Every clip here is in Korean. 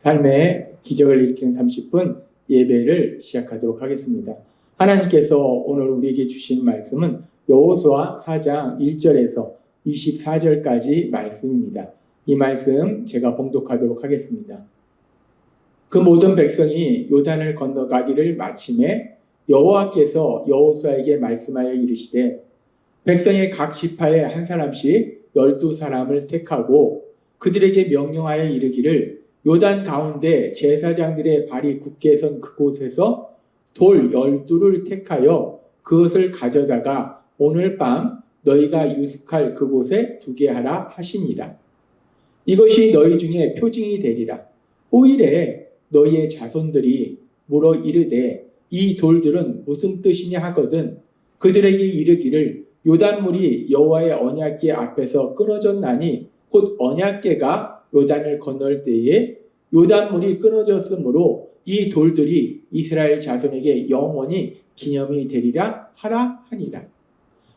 삶의 기적을 일으키는 30분 예배를 시작하도록 하겠습니다. 하나님께서 오늘 우리에게 주신 말씀은 여호수아 4장 1절에서 24절까지 말씀입니다. 이 말씀 제가 봉독하도록 하겠습니다. 그 모든 백성이 요단을 건너가기를 마침에 여호와께서 여호수아에게 말씀하여 이르시되 백성의 각 지파에 한 사람씩 12사람을 택하고 그들에게 명령하여 이르기를 요단 가운데 제사장들의 발이 굳게 선 그곳에서 돌 12를 택하여 그것을 가져다가 오늘 밤 너희가 유숙할 그곳에 두게 하라 하시니라. 이것이 너희 중에 표징이 되리라. 후일에 너희의 자손들이 물어 이르되 이 돌들은 무슨 뜻이냐 하거든 그들에게 이르기를 요단물이 여호와의 언약궤 앞에서 끊어졌나니 곧 언약궤가 요단을 건널 때에 요단물이 끊어졌으므로 이 돌들이 이스라엘 자손에게 영원히 기념이 되리라 하라 하니라.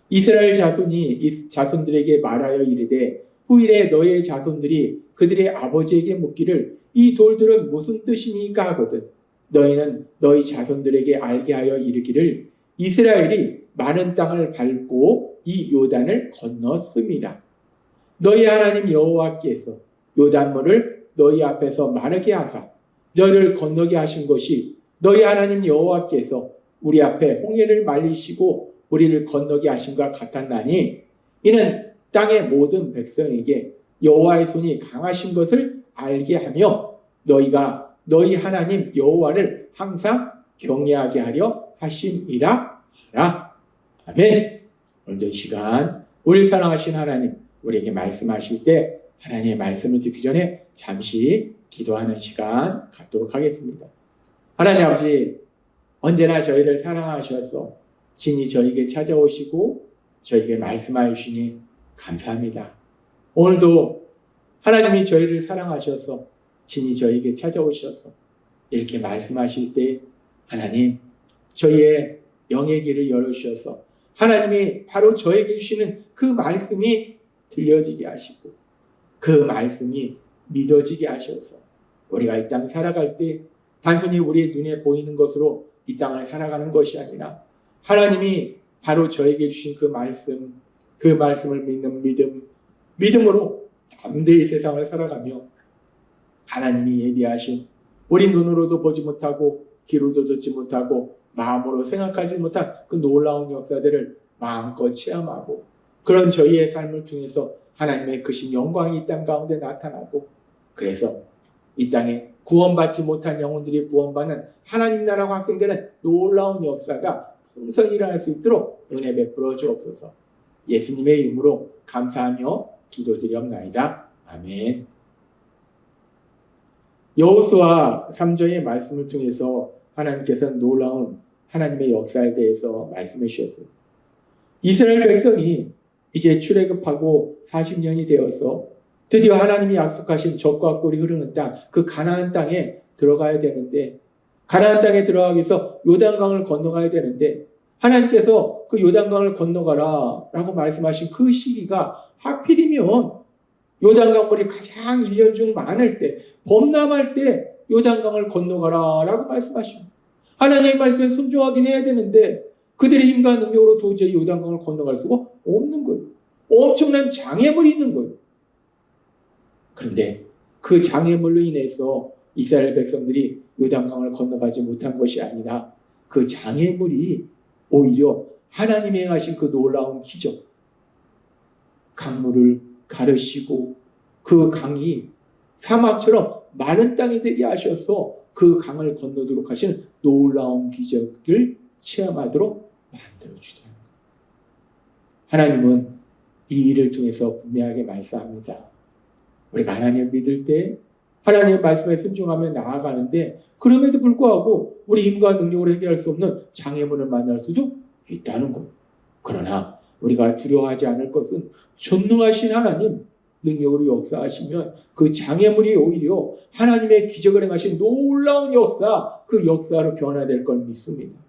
이스라엘 자손들에게 말하여 이르되 후일에 너의 자손들이 그들의 아버지에게 묻기를 이 돌들은 무슨 뜻이니까 하거든 너희는 너희 자손들에게 알게 하여 이르기를 이스라엘이 많은 땅을 밟고 이 요단을 건넜음이라. 너희 하나님 여호와께서 요단물을 너희 앞에서 마르게 하사 너희를 건너게 하신 것이 너희 하나님 여호와께서 우리 앞에 홍해를 말리시고 우리를 건너게 하신과 같았나니 이는 땅의 모든 백성에게 여호와의 손이 강하신 것을 알게 하며 너희가 너희 하나님 여호와를 항상 경외하게 하려 하심이라 하라. 아멘. 오늘도 이 시간 우리를 사랑하신 하나님 우리에게 말씀하실 때 하나님의 말씀을 듣기 전에 잠시 기도하는 시간 갖도록 하겠습니다. 하나님 아버지 언제나 저희를 사랑하셔서 진히 저에게 찾아오시고 저에게 말씀하여 주시니 감사합니다. 오늘도 하나님이 저희를 사랑하셔서 진히 저에게 찾아오셔서 이렇게 말씀하실 때 하나님 저희의 영의 길을 열어주셔서 하나님이 바로 저에게 주시는 그 말씀이 들려지게 하시고 그 말씀이 믿어지게 하셔서 우리가 이 땅 살아갈 때 단순히 우리의 눈에 보이는 것으로 이 땅을 살아가는 것이 아니라 하나님이 바로 저에게 주신 그 말씀을 믿는 믿음으로 담대히 세상을 살아가며 하나님이 예비하신 우리 눈으로도 보지 못하고 귀로도 듣지 못하고 마음으로 생각하지 못한 그 놀라운 역사들을 마음껏 체험하고 그런 저희의 삶을 통해서 하나님의 크신 영광이 이 땅 가운데 나타나고 그래서 이 땅에 구원받지 못한 영혼들이 구원받는 하나님 나라가 확정되는 놀라운 역사가 풍성히 일어날 수 있도록 은혜 베풀어 주옵소서. 예수님의 이름으로 감사하며 기도드리옵나이다. 아멘. 여호수아 3장의 말씀을 통해서 하나님께서는 놀라운 하나님의 역사에 대해서 말씀해 주셨어요. 이스라엘 백성이 이제 출애굽하고 40년이 되어서 드디어 하나님이 약속하신 젖과 꿀이 흐르는 땅, 그 가나안 땅에 들어가야 되는데 가나안 땅에 들어가기 위해서 요단강을 건너가야 되는데 하나님께서 그 요단강을 건너가라 라고 말씀하신 그 시기가 하필이면 요단강 물이 가장 1년 중 많을 때 범람할 때 요단강을 건너가라 라고 말씀하십니다. 하나님의 말씀에 순종하긴 해야 되는데 그들의 힘과 능력으로 도저히 요단강을 건너갈 수가 없는 거예요. 엄청난 장애물이 있는 거예요. 그런데 그 장애물로 인해서 이스라엘 백성들이 요단강을 건너가지 못한 것이 아니라 그 장애물이 오히려 하나님이 행하신 그 놀라운 기적, 강물을 가르시고 그 강이 사막처럼 마른 땅이 되게 하셔서 그 강을 건너도록 하신 놀라운 기적을 체험하도록 만들어주세요. 하나님은 이 일을 통해서 분명하게 말씀합니다. 우리가 하나님을 믿을 때 하나님의 말씀에 순종하며 나아가는데 그럼에도 불구하고 우리 힘과 능력으로 해결할 수 없는 장애물을 만날 수도 있다는 것. 그러나 우리가 두려워하지 않을 것은 전능하신 하나님 능력으로 역사하시면 그 장애물이 오히려 하나님의 기적을 행하신 놀라운 역사, 그 역사로 변화될 걸 믿습니다.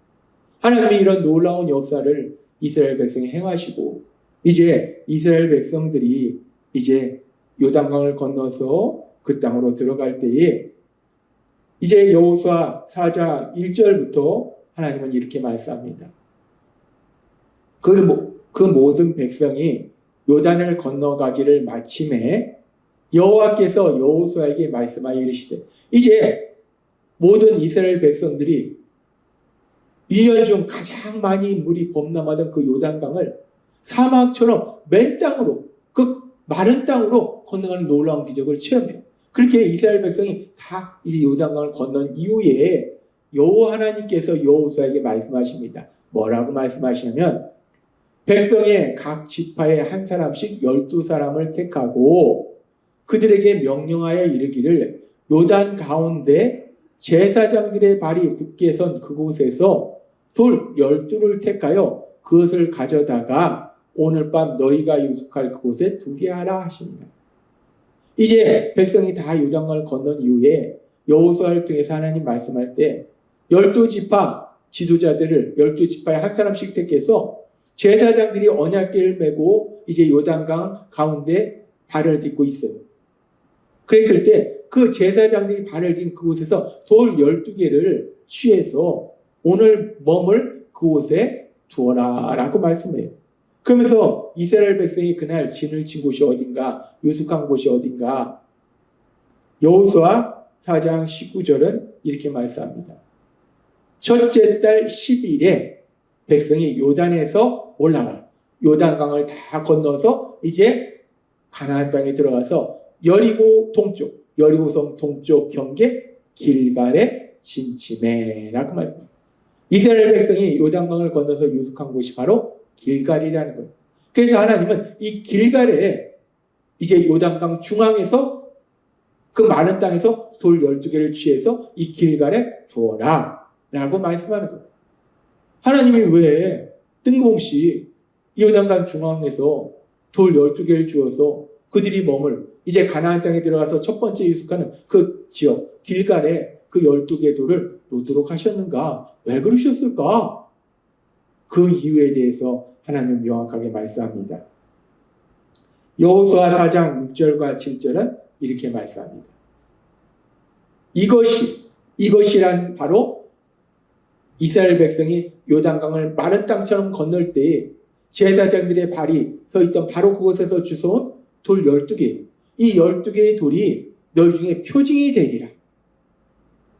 하나님이 이런 놀라운 역사를 이스라엘 백성이 행하시고 이제 이스라엘 백성들이 이제 요단강을 건너서 그 땅으로 들어갈 때에 이제 여호수아 4장 1절부터 하나님은 이렇게 말씀합니다. 그 모든 백성이 요단을 건너가기를 마침에 여호와께서 여호수아에게 말씀하여 이르시되, 이제 모든 이스라엘 백성들이 1년 중 가장 많이 물이 범람하던 그 요단강을 사막처럼 맨 땅으로, 그 마른 땅으로 건너가는 놀라운 기적을 체험해요. 그렇게 이스라엘 백성이 다 이제 요단강을 건넌 이후에 여호와 하나님께서 여호수아에게 말씀하십니다. 뭐라고 말씀하시냐면, 백성의 각 지파에 한 사람씩 12사람을 택하고 그들에게 명령하여 이르기를, 요단 가운데 제사장들의 발이 굳게 선 그곳에서 돌 12를 택하여 그것을 가져다가 오늘 밤 너희가 유숙할 그곳에 두게 하라 하십니다. 이제 백성이 다 요단강을 건넌 이후에 여호수아를 통해서 하나님 말씀할 때 12지파 지도자들을 12지파에 한 사람씩 택해서 제사장들이 언약궤를 메고 이제 요단강 가운데 발을 딛고 있어요. 그랬을 때 그 제사장들이 발을 딘 그곳에서 돌 12개를 취해서 오늘 머물 그곳에 두어라 라고 말씀해요. 그러면서 이스라엘 백성이 그날 진을 친 곳이 어딘가, 유숙한 곳이 어딘가, 여호수아 4장 19절은 이렇게 말씀합니다. 첫째 달 10일에 백성이 요단에서 올라가 요단강을 다 건너서 이제 가나안 땅에 들어가서 여리고성 동쪽 경계 길갈에 진침해라고 말씀합니다. 이스라엘 백성이 요단강을 건너서 유숙한 곳이 바로 길갈이라는 거예요. 그래서 하나님은 이 길갈에 이제 요단강 중앙에서 그 많은 땅에서 돌 12개를 취해서 이 길갈에 두어라 라고 말씀하는 거예요. 하나님이 왜 뜬금없이 요단강 중앙에서 돌 12개를 주어서 그들이 머물 이제 가나안 땅에 들어가서 첫 번째 유숙하는 그 지역 길갈에 그 12개의 돌을 놓도록 하셨는가? 왜 그러셨을까? 그 이유에 대해서 하나님은 명확하게 말씀합니다. 여호수아 4장 6절과 7절은 이렇게 말씀합니다. 이것이란 바로 이스라엘 백성이 요단강을 마른 땅처럼 건널 때에 제사장들의 발이 서 있던 바로 그곳에서 주워온 돌 12개, 이 12개의 돌이 너희 중에 표징이 되리라.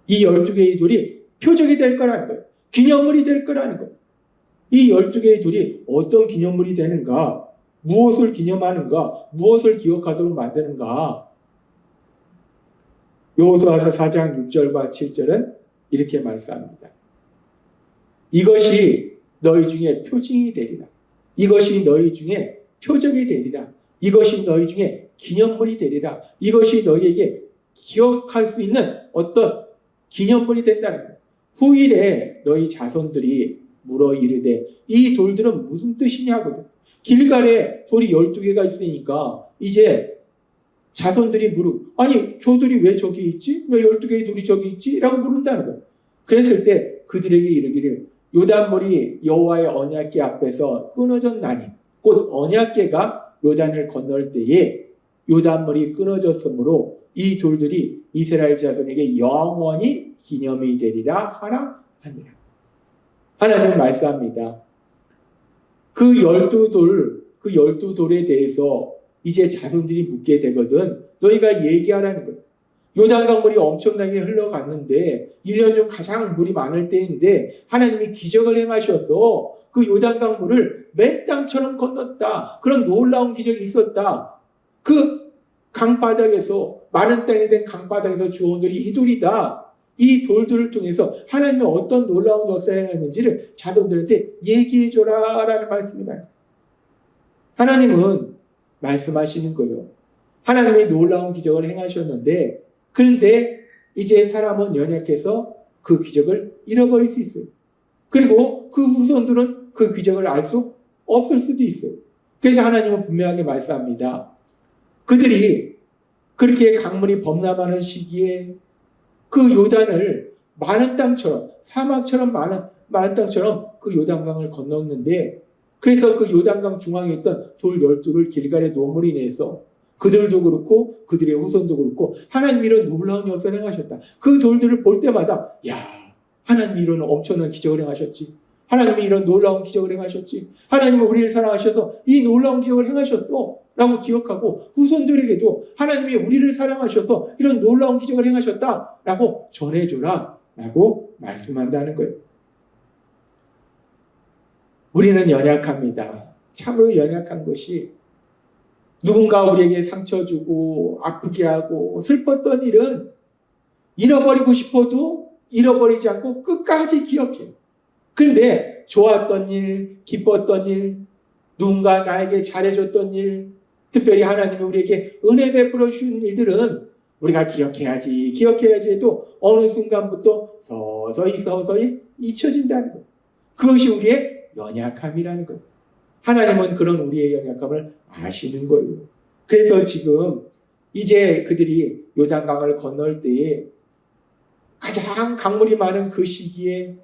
이 12개의 돌이 표적이 될 거라는 거예요. 기념물이 될 거라는 거예요. 이 12개의 돌이 어떤 기념물이 되는가? 무엇을 기념하는가? 무엇을 기억하도록 만드는가? 여호수아서 4장 6절과 7절은 이렇게 말씀합니다. 이것이 너희 중에 표징이 되리라. 이것이 너희 중에 표적이 되리라. 이것이 너희 중에 기념물이 되리라. 이것이 너희에게 기억할 수 있는 어떤 기념물이 된다는 거예요. 후일에 너희 자손들이 물어 이르되 이 돌들은 무슨 뜻이냐거든. 길갈에 돌이 12개가 있으니까 이제 자손들이 아니 저들이 왜 저기 있지? 왜 12개의 돌이 저기 있지? 라고 물은다는 거예요. 그랬을 때 그들에게 이르기를 요단물이 여호와의 언약궤 앞에서 끊어졌나니 곧 언약궤가 요단을 건널 때에 요단물이 끊어졌으므로 이 돌들이 이스라엘 자손에게 영원히 기념이 되리라 하라 하니라. 하나님은 말씀합니다. 그 12돌에 대해서 이제 자손들이 묻게 되거든 너희가 얘기하라는 거예요. 요단강 물이 엄청나게 흘러갔는데 1년 중 가장 물이 많을 때인데 하나님이 기적을 행하셔서 그 요단강 물을 맨 땅처럼 건넜다. 그런 놀라운 기적이 있었다. 그 강바닥에서 마른 땅이 된 강바닥에서 주워온 돌이 이 돌이다. 이 돌들을 통해서 하나님이 어떤 놀라운 역사를 행했는지를 자손들한테 얘기해줘라 라는 말씀이다. 하나님은 말씀하시는 거예요. 하나님이 놀라운 기적을 행하셨는데 그런데 이제 사람은 연약해서 그 기적을 잃어버릴 수 있어요. 그리고 그 후손들은 그 기적을 알 수 없을 수도 있어요. 그래서 하나님은 분명하게 말씀합니다. 그들이 그렇게 강물이 범람하는 시기에 그 요단을 마른 땅처럼 사막처럼 마른 땅처럼 그 요단강을 건넜는데 그래서 그 요단강 중앙에 있던 돌 12돌을 길갈에 놓음으로 인해서 그들도 그렇고 그들의 후손도 그렇고 하나님이 이런 놀라운 역사를 행하셨다. 그 돌들을 볼 때마다 하나님이 이런 엄청난 기적을 행하셨지. 하나님이 이런 놀라운 기적을 행하셨지. 하나님은 우리를 사랑하셔서 이 놀라운 기적을 행하셨어 라고 기억하고 후손들에게도 하나님이 우리를 사랑하셔서 이런 놀라운 기적을 행하셨다 라고 전해줘라 라고 말씀한다는 거예요. 우리는 연약합니다. 참으로 연약한 것이 누군가 우리에게 상처 주고 아프게 하고 슬펐던 일은 잃어버리고 싶어도 잃어버리지 않고 끝까지 기억해요. 그런데 좋았던 일, 기뻤던 일, 누군가 나에게 잘해줬던 일, 특별히 하나님이 우리에게 은혜 베풀어 주신 일들은 우리가 기억해야지 해도 어느 순간부터 서서히 잊혀진다는 거예요. 그것이 우리의 연약함이라는 거예요. 하나님은 그런 우리의 연약함을 아시는 거예요. 그래서 지금 이제 그들이 요단강을 건널 때에 가장 강물이 많은 그 시기에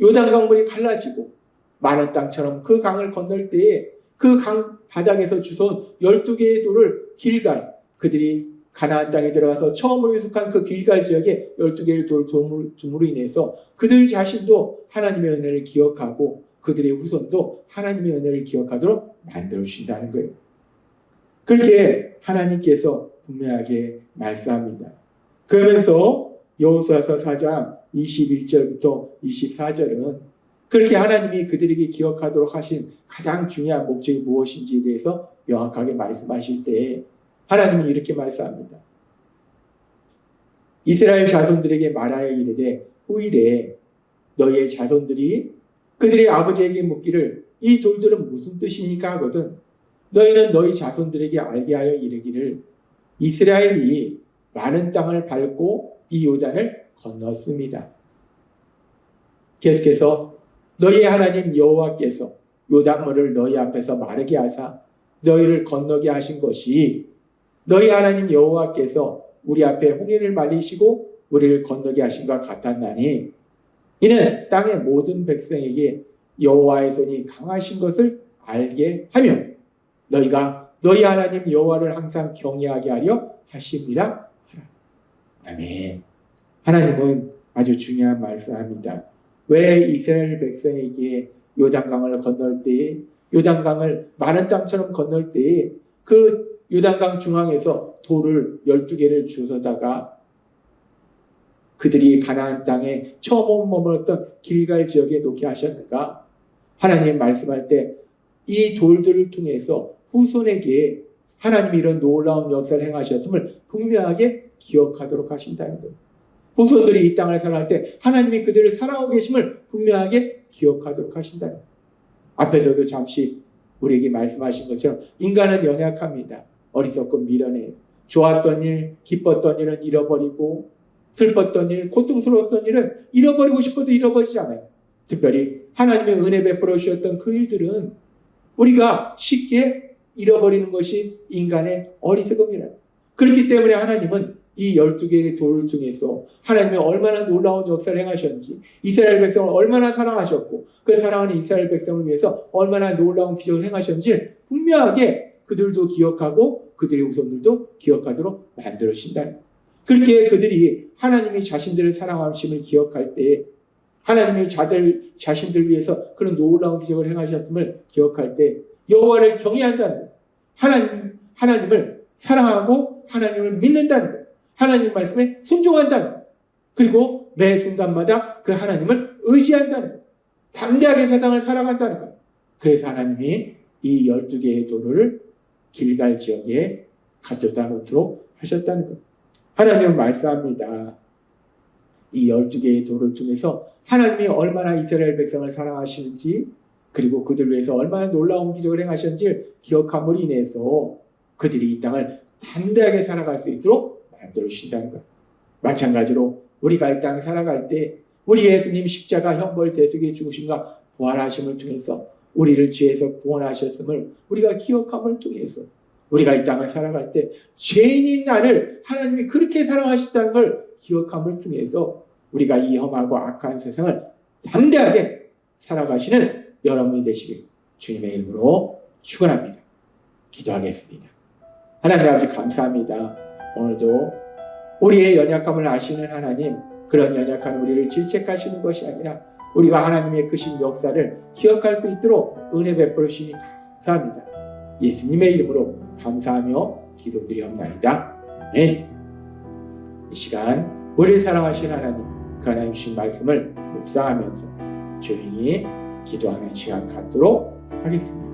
요단강물이 갈라지고 마른 땅처럼 그 강을 건널 때에 그 강 바닥에서 주워온 12개의 돌을 길갈, 그들이 가나안 땅에 들어가서 처음으로 유숙한 그 길갈 지역에 12개의 돌 둠으로 인해서 그들 자신도 하나님의 은혜를 기억하고 그들의 후손도 하나님의 은혜를 기억하도록 만들어 주신다는 거예요. 그렇게 하나님께서 분명하게 말씀합니다. 그러면서 여호수아서 4장 21절부터 24절은 그렇게 하나님이 그들에게 기억하도록 하신 가장 중요한 목적이 무엇인지에 대해서 명확하게 말씀하실 때 하나님은 이렇게 말씀합니다. 이스라엘 자손들에게 말하여 이르되 후일에 너희의 자손들이 그들의 아버지에게 묻기를 이 돌들은 무슨 뜻입니까 하거든 너희는 너희 자손들에게 알게 하여 이르기를 이스라엘이 많은 땅을 밟고 이 요단을 건넜습니다. 계속해서 너희의 하나님 여호와께서 요단물을 너희 앞에서 마르게 하사 너희를 건너게 하신 것이 너희 하나님 여호와께서 우리 앞에 홍해를 말리시고 우리를 건너게 하신 것 같았나니 이는 땅의 모든 백성에게 여호와의 손이 강하신 것을 알게 하며 너희가 너희 하나님 여호와를 항상 경외하게 하려 하심이라 하라. 아멘. 하나님은 아주 중요한 말씀합니다. 왜 이스라엘 백성에게 요단강을 건널 때에 요단강을 마른 땅처럼 건널 때에 그 요단강 중앙에서 돌을 12개를 주워다가 그들이 가나안 땅에 처음 머물렀던 길갈 지역에 놓게 하셨는가? 하나님 말씀할 때 이 돌들을 통해서 후손에게 하나님이 이런 놀라운 역사를 행하셨음을 분명하게 기억하도록 하신다는 거예요. 후손들이 이 땅을 살아갈 때 하나님이 그들을 사랑하고 계심을 분명하게 기억하도록 하신다는 거예요. 앞에서도 잠시 우리에게 말씀하신 것처럼 인간은 연약합니다. 어리석고 미련해요. 좋았던 일, 기뻤던 일은 잃어버리고 슬펐던 일, 고통스러웠던 일은 잃어버리고 싶어도 잃어버리지 않아요. 특별히 하나님의 은혜 베풀어 주셨던 그 일들은 우리가 쉽게 잃어버리는 것이 인간의 어리석음이라요. 그렇기 때문에 하나님은 이 12개의 돌을 통해서 하나님이 얼마나 놀라운 역사를 행하셨는지 이스라엘 백성을 얼마나 사랑하셨고 그 사랑하는 이스라엘 백성을 위해서 얼마나 놀라운 기적을 행하셨는지 분명하게 그들도 기억하고 그들의 후손들도 기억하도록 만들어 주신다. 그렇게 그들이 하나님이 자신들을 사랑하심을 기억할 때 하나님이 자신들 위해서 그런 놀라운 기적을 행하셨음을 기억할 때 여호와를 경외한다는 거예요. 하나님을 사랑하고 하나님을 믿는다는 거예요. 하나님 말씀에 순종한다는 거예요. 그리고 매 순간마다 그 하나님을 의지한다는 거예요. 담대하게 세상을 살아간다는 거예요. 그래서 하나님이 이 12개의 돌을 길갈 지역에 가져다 놓도록 하셨다는 거예요. 하나님은 말씀합니다. 이 12개의 돌을 통해서 하나님이 얼마나 이스라엘 백성을 사랑하시는지 그리고 그들 위해서 얼마나 놀라운 기적을 행하셨는지 기억함으로 인해서 그들이 이 땅을 담대하게 살아갈 수 있도록 만들어 주신다는 거예요. 마찬가지로 우리가 이 땅을 살아갈 때 우리 예수님 십자가 형벌 대속의 죽으심과 부활하심을 통해서 우리를 죄에서 구원하셨음을 우리가 기억함을 통해서 우리가 이 땅을 살아갈 때 죄인인 나를 하나님이 그렇게 사랑하셨다는 걸 기억함을 통해서 우리가 이 험하고 악한 세상을 담대하게 살아가시는 여러분이 되시길 주님의 이름으로 축원합니다. 기도하겠습니다. 하나님 아버지 감사합니다. 오늘도 우리의 연약함을 아시는 하나님, 그런 연약한 우리를 질책하시는 것이 아니라 우리가 하나님의 크신 역사를 기억할 수 있도록 은혜 베풀어 주시니 감사합니다. 예수님의 이름으로 감사하며 기도드리옵나이다. 아멘. 이 시간 우리를 사랑하신 하나님, 그 하나님 주신 말씀을 묵상하면서 조용히 기도하는 시간 갖도록 하겠습니다.